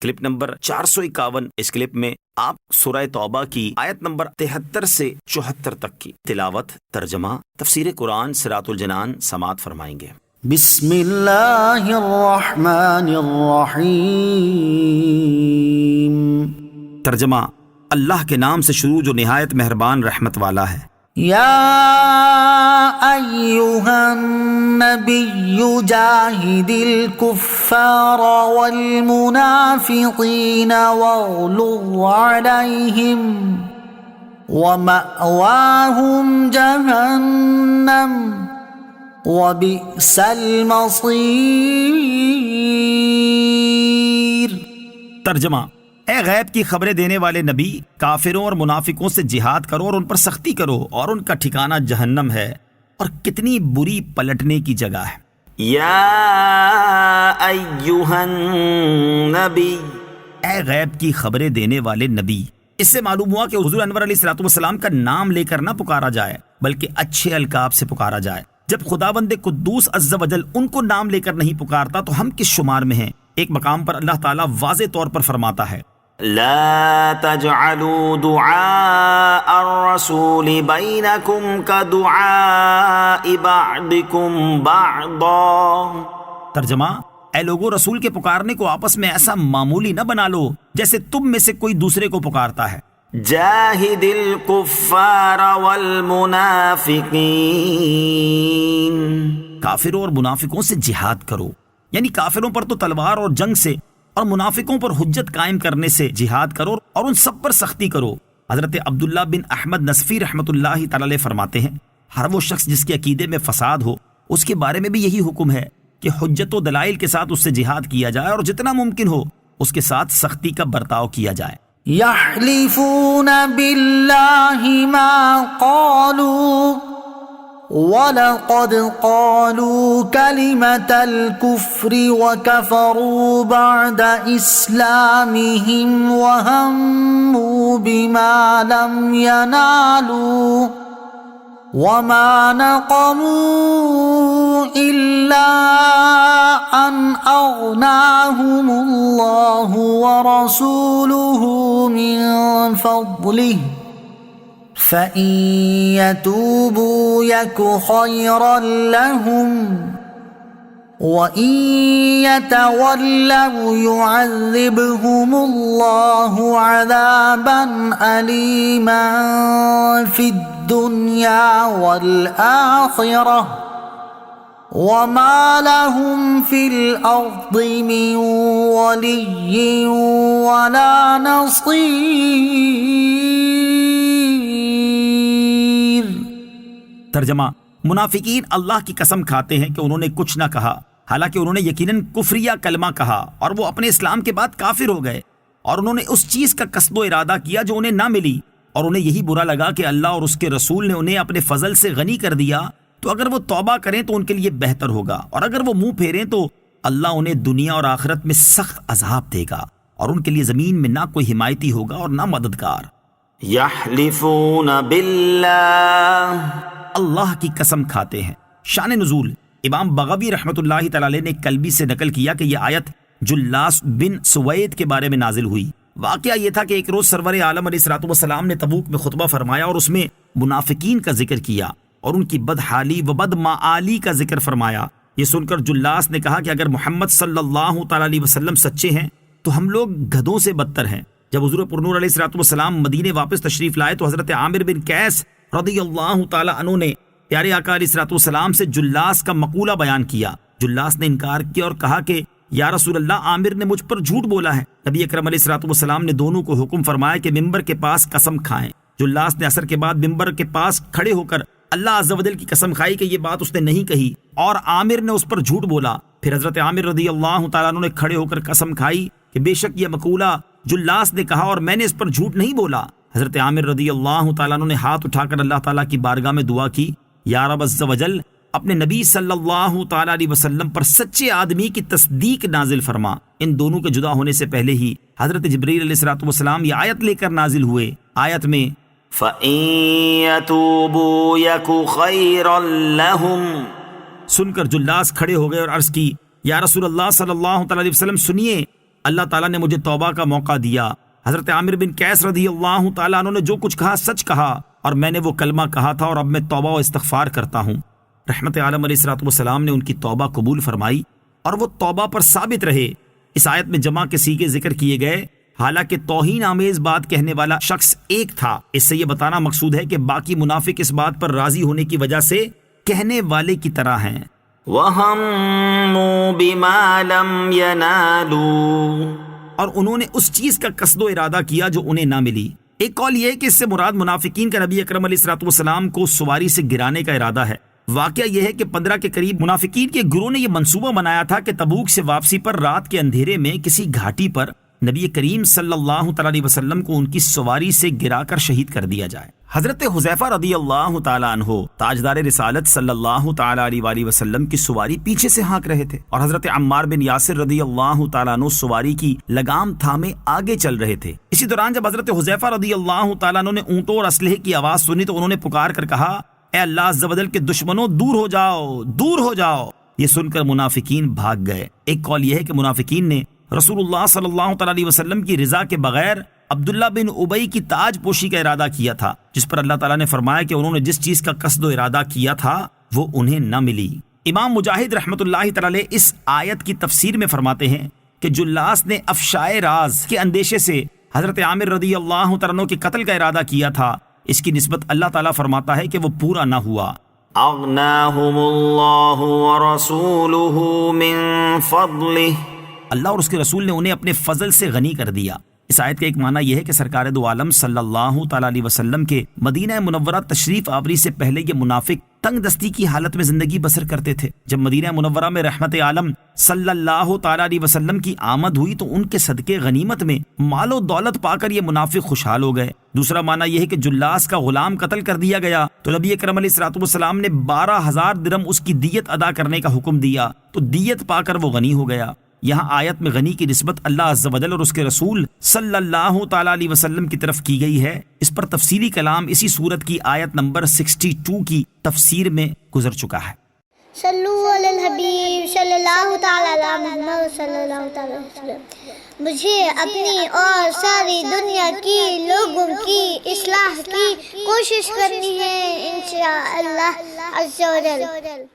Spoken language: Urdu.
Clip number 451۔ اس کلپ میں آپ سورہ توبہ کی آیت نمبر 73 سے 74 تک کی تلاوت، ترجمہ، تفسیر قرآن صراط الجنان سماعت فرمائیں گے۔ بسم اللہ الرحمن الرحیم۔ ترجمہ، اللہ کے نام سے شروع جو نہایت مہربان رحمت والا ہے۔ یا ایہا النبی جاہد الکفار والمنافقین واغلظ علیہم ومأواہم جہنم وبئس المصیر۔ ترجمہ، اے غیب کی خبریں دینے والے نبی، کافروں اور منافقوں سے جہاد کرو اور ان پر سختی کرو، اور ان کا ٹھکانہ جہنم ہے، اور کتنی بری پلٹنے کی جگہ ہے۔ یا ایہا النبی، اے غیب کی خبریں دینے والے نبی۔ اس سے معلوم ہوا کہ حضور انور علیہ السلام کا نام لے کر نہ پکارا جائے، بلکہ اچھے القاب سے پکارا جائے۔ جب خداوند قدوس عز و جل ان کو نام لے کر نہیں پکارتا تو ہم کس شمار میں ہیں؟ ایک مقام پر اللہ تعالیٰ واضح طور پر فرماتا ہے، لا تجعلوا دعاء الرسول بینکم کدعاء بعضکم بعضا۔ ترجمہ، اے لوگو، رسول کے پکارنے کو آپس میں ایسا معمولی نہ بنا لو جیسے تم میں سے کوئی دوسرے کو پکارتا ہے۔ جاہد الکفار والمنافقین، کافروں اور منافقوں سے جہاد کرو، یعنی کافروں پر تو تلوار اور جنگ سے، اور منافقوں پر حجت قائم کرنے سے جہاد کرو اور ان سب پر سختی کرو۔ حضرت عبداللہ بن احمد نصفی رحمۃ اللہ تعالی علیہ فرماتے ہیں، ہر وہ شخص جس کے عقیدے میں فساد ہو، اس کے بارے میں بھی یہی حکم ہے کہ حجت و دلائل کے ساتھ اس سے جہاد کیا جائے اور جتنا ممکن ہو اس کے ساتھ سختی کا برتاؤ کیا جائے۔ یحلفون باللہ ما قالوا وَلَقَدْ قَالُوا كَلِمَةَ الْكُفْرِ وَكَفَرُوا بَعْدَ إِسْلَامِهِمْ وَهَمُّوا بِمَا لَمْ يَنَالُوا وَمَا نَقَمُوا إِلَّا أَنْ أَغْنَاهُمُ اللَّهُ وَرَسُولُهُ مِنْ فَضْلِهِ فَإِن يَتُوبُوا يَكُ خَيْرًا لَهُمْ وَإِن يَتَوَلَّوْا يُعَذِّبْهُمُ اللَّهُ عَذَابًا أَلِيمًا فِي الدُّنْيَا وَالْآخِرَةِ وَمَا لَهُمْ فِي الْأَرْضِ مِنْ وَلِيٍّ وَلَا نَصِيرٍ۔ ترجمہ، منافقین اللہ کی قسم کھاتے ہیں کہ انہوں نے کچھ نہ کہا، حالانکہ انہوں نے یقیناً کفریہ کلمہ کہا اور وہ اپنے اسلام کے بعد کافر ہو گئے، اور انہوں نے اس چیز کا قصد و ارادہ کیا جو انہیں نہ ملی، اور انہیں یہی برا لگا کہ اللہ اور اس کے رسول نے انہیں اپنے فضل سے غنی کر دیا، تو اگر وہ توبہ کریں تو ان کے لیے بہتر ہوگا، اور اگر وہ منہ پھیریں تو اللہ انہیں دنیا اور آخرت میں سخت عذاب دے گا، اور ان کے لیے زمین میں نہ کوئی حمایتی ہوگا اور نہ مددگار۔ یحلفون باللہ، اللہ کی قسم کھاتے ہیں۔ شان نزول، امام بغوی رحمۃ اللہ تعالی علیہ نے کلبی سے نقل کیا کہ یہ آیت جلاس بن سوید کے بارے میں نازل ہوئی۔ واقعہ یہ تھا کہ ایک روز سرور عالم علیہ السلام نے تبوک میں خطبہ فرمایا اور اس میں منافقین کا ذکر کیا اور ان کی بدحالی و بد معالی کا ذکر فرمایا۔ یہ سن کر جلاس نے کہا کہ اگر محمد صلی اللہ تعالی علیہ وسلم سچے ہیں تو ہم لوگ گدھوں سے بدتر ہیں۔ جب حضور پرنور علیہ السلام مدینے واپس تشریف لائے تو حضرت عامر بن قیس رضی اللہ تعالی عنہ نے پیارے آقا علیہ السلام سے جلاس کا مقولہ بیان کیا۔ جلاس نے انکار کیا اور کہا کہ یا رسول اللہ، عامر نے مجھ پر جھوٹ بولا ہے۔ نبی اکرم علیہ السلام نے دونوں کو حکم فرمایا کہ ممبر کے پاس قسم کھائیں۔ جلاس نے عصر کے بعد ممبر کے پاس کھڑے ہو کر اللہ عز و جل کی قسم کھائی کہ یہ بات اس نے نہیں کہی، اور عامر نے اس پر جھوٹ بولا۔ پھر حضرت عامر رضی اللہ تعالیٰ عنہ نے کھڑے ہو کر قسم کھائی کہ بے شک یہ مقولہ جلاس نے کہا اور میں نے اس پر جھوٹ نہیں بولا۔ حضرت عامر رضی اللہ تعالیٰ عنہ نے ہاتھ اٹھا کر اللہ تعالیٰ کی بارگاہ میں دعا کی، یا رب عز و جل، اپنے نبی صلی اللہ تعالیٰ علیہ وسلم پر سچے آدمی کی تصدیق نازل فرما۔ ان دونوں کے جدا ہونے سے پہلے ہی حضرت جبریل علیہ السلام یہ آیت لے کر نازل ہوئے۔ آیت میں فَإِن يَتُوبُوا يَكُ خَيْرًا لَهُمْ، سن کر جلاس کھڑے ہو گئے اور عرض کی، یا رسول اللہ صلی اللہ تعالیٰ علیہ وسلم سنیے، اللہ تعالیٰ نے مجھے توبہ کا موقع دیا۔ حضرت عامر بن قیس رضی اللہ تعالیٰ عنہ نے جو کچھ کہا سچ کہا، اور میں نے وہ کلمہ کہا تھا، اور اب میں توبہ و استغفار کرتا ہوں۔ رحمت عالم علیہ الصلوۃ والسلام نے ان کی توبہ قبول فرمائی اور وہ توبہ پر ثابت رہے۔ اس آیت میں جمع کے صیغے ذکر کیے گئے، حالانکہ توہین آمیز بات کہنے والا شخص ایک تھا۔ اس سے یہ بتانا مقصود ہے کہ باقی منافق اس بات پر راضی ہونے کی وجہ سے کہنے والے کی طرح ہیں۔ وَهَمُّوا بِمَا لَمْ يَنَالُوا، اور انہوں نے اس چیز کا قصد و ارادہ کیا جو انہیں نہ ملی۔ ایک قول یہ ہے کہ اس سے مراد منافقین کا نبی اکرم علیہ الصلوۃ والسلام کو سواری سے گرانے کا ارادہ ہے۔ واقعہ یہ ہے کہ 15 کے قریب منافقین کے گروہ نے یہ منصوبہ بنایا تھا کہ تبوک سے واپسی پر رات کے اندھیرے میں کسی گھاٹی پر نبی کریم صلی اللہ تعالی علیہ وسلم کو ان کی سواری سے گرا کر شہید کر دیا جائے۔ حضرت حذیفہ رضی اللہ تعالیٰ عنہ تاجدار رسالت صلی اللہ تعالیٰ علیہ وآلہ وسلم کی سواری پیچھے سے ہانک رہے تھے، اور حضرت عمار بن یاسر رضی اللہ تعالیٰ عنہ سواری کی لگام تھامے آگے چل رہے تھے۔ اسی دوران جب حضرت حذیفہ رضی اللہ تعالیٰ عنہ نے اونٹوں اور اسلحے کی آواز سنی تو انہوں نے پکار کر کہا، اے اللہ عز و جل کے دشمنوں، دور ہو جاؤ، دور ہو جاؤ۔ یہ سن کر منافقین بھاگ گئے۔ ایک قول یہ ہے کہ منافقین نے رسول اللہ صلی اللہ تعالیٰ علیہ وسلم کی رضا کے بغیر عبداللہ بن ابی کی تاج پوشی کا ارادہ کیا تھا، جس پر اللہ تعالیٰ نے فرمایا کہ انہوں نے جس چیز کا قصد و ارادہ کیا تھا وہ انہیں نہ ملی۔ امام مجاہد رحمۃ اللہ تعالیٰ علیہ اس آیت کی تفسیر میں فرماتے ہیں کہ جلاس نے افشائے راز کے اندیشے سے حضرت عامر رضی اللہ تعالیٰ عنہ کے قتل کا ارادہ کیا تھا، اس کی نسبت اللہ تعالیٰ فرماتا ہے کہ وہ پورا نہ ہوا۔ اغناہم اللہ ورسولہ من فضلہ، اللہ اور اس کے رسول نے انہیں اپنے فضل سے غنی کر دیا۔ اس آیت کا ایک معنی یہ ہے کہ سرکار دو عالم صلی اللہ تعالیٰ علیہ وسلم کے مدینہ منورہ تشریف آوری سے پہلے یہ منافق تنگ دستی کی حالت میں زندگی بسر کرتے تھے۔ جب مدینہ منورہ میں رحمت عالم صلی اللہ تعالیٰ علیہ وسلم کی آمد ہوئی تو ان کے صدقے غنیمت میں مال و دولت پا کر یہ منافق خوشحال ہو گئے۔ دوسرا معنی یہ ہے کہ جلاس کا غلام قتل کر دیا گیا تو نبی اکرم علیہ الصلوۃ والسلام نے 12,000 درہم اس کی دیت ادا کرنے کا حکم دیا تو دیت پا کر وہ غنی ہو گیا۔ یہاں آیت میں غنی کی نسبت اللہ عز و جل اور اس کے رسول صلی اللہ تعالیٰ علیہ وسلم کی طرف کی گئی ہے۔ اس پر تفصیلی کلام اسی سورت کی آیت نمبر 62 کی تفسیر میں گزر چکا ہے۔ صلو علی الحبیب صلی اللہ تعالی علی محمد صلی اللہ تعالی وسلم۔ مجھے اپنی اور ساری دنیا کی لوگوں کی اصلاح کی کوشش کرنی ہے انشاءاللہ عز و جل۔